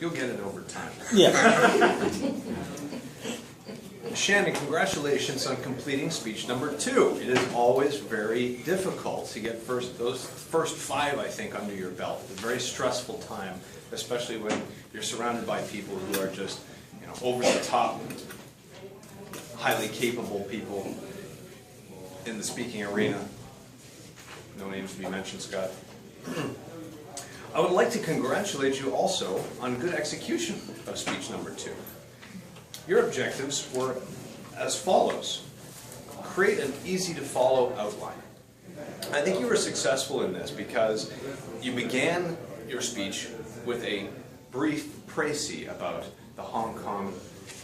You'll get it over time. Yeah. Shannon, congratulations on completing speech number 2. It is always very difficult to get those first 5, I think, under your belt. It's a very stressful time, especially when you're surrounded by people who are just, over the top, highly capable people in the speaking arena. No names to be mentioned, Scott. I would like to congratulate you also on good execution of speech number 2. Your objectives were as follows. Create an easy-to-follow outline. I think you were successful in this because you began your speech with a brief précis about the Hong Kong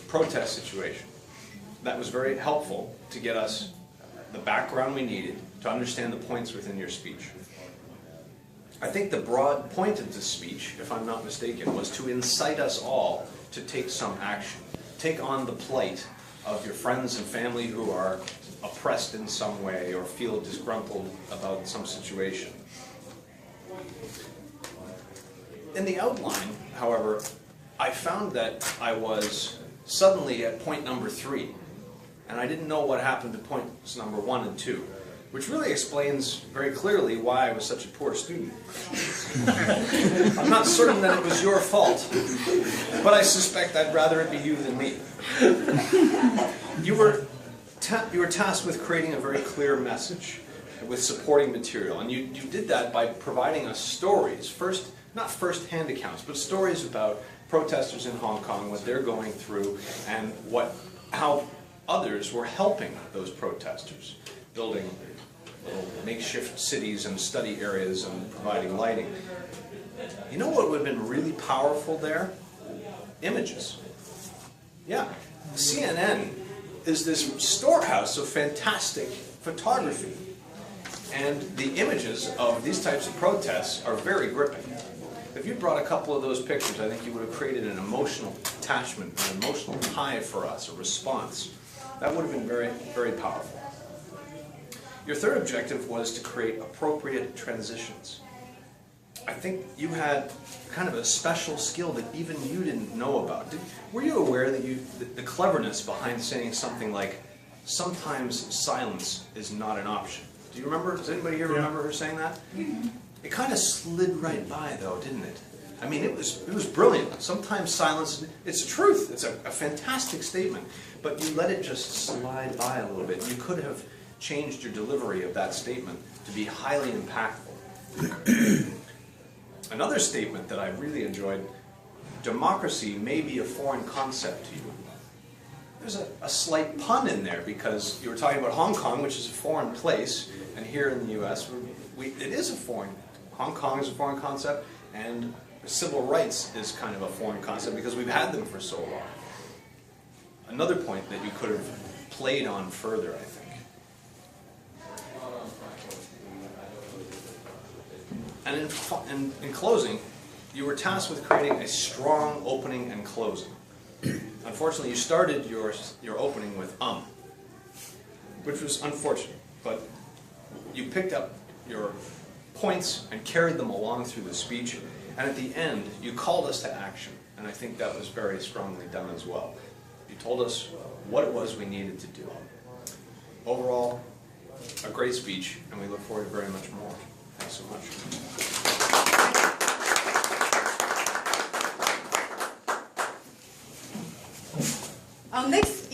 protest situation. That was very helpful to get us the background we needed to understand the points within your speech. I think the broad point of this speech, if I'm not mistaken, was to incite us all to take some action. Take on the plight of your friends and family who are oppressed in some way or feel disgruntled about some situation. In the outline, however, I found that I was suddenly at point number 3, and I didn't know what happened to points number 1 and 2, which really explains very clearly why I was such a poor student. I'm not certain that it was your fault, but I suspect I'd rather it be you than me. You were tasked with creating a very clear message with supporting material, and you did that by providing us stories, not first-hand accounts, but stories about protesters in Hong Kong, what they're going through, and how others were helping those protesters, building little makeshift cities and study areas and providing lighting. You know what would have been really powerful there? Images. Yeah, CNN is this storehouse of fantastic photography. And the images of these types of protests are very gripping. If you brought a couple of those pictures, I think you would have created an emotional attachment, an emotional tie for us, a response. That would have been very, very powerful. Your third objective was to create appropriate transitions. I think you had kind of a special skill that even you didn't know about. Were you aware that the cleverness behind saying something like, sometimes silence is not an option? Do you remember? Does anybody here remember her saying that? It kind of slid right by, though, didn't it? I mean, it was brilliant. Sometimes silence, it's the truth. It's a fantastic statement. But you let it just slide by a little bit. You could have changed your delivery of that statement to be highly impactful. Another statement that I really enjoyed, democracy may be a foreign concept to you. There's a slight pun in there because you were talking about Hong Kong, which is a foreign place, and here in the US, it is a foreign. Hong Kong is a foreign concept, and civil rights is kind of a foreign concept because we've had them for so long. Another point that you could have played on further, I think. And in closing, you were tasked with creating a strong opening and closing. Unfortunately, you started your opening with which was unfortunate, but you picked up your points and carried them along through the speech, and at the end, you called us to action, and I think that was very strongly done as well. You told us what it was we needed to do. Overall, a great speech, and we look forward to very much more. Thanks so much. Our next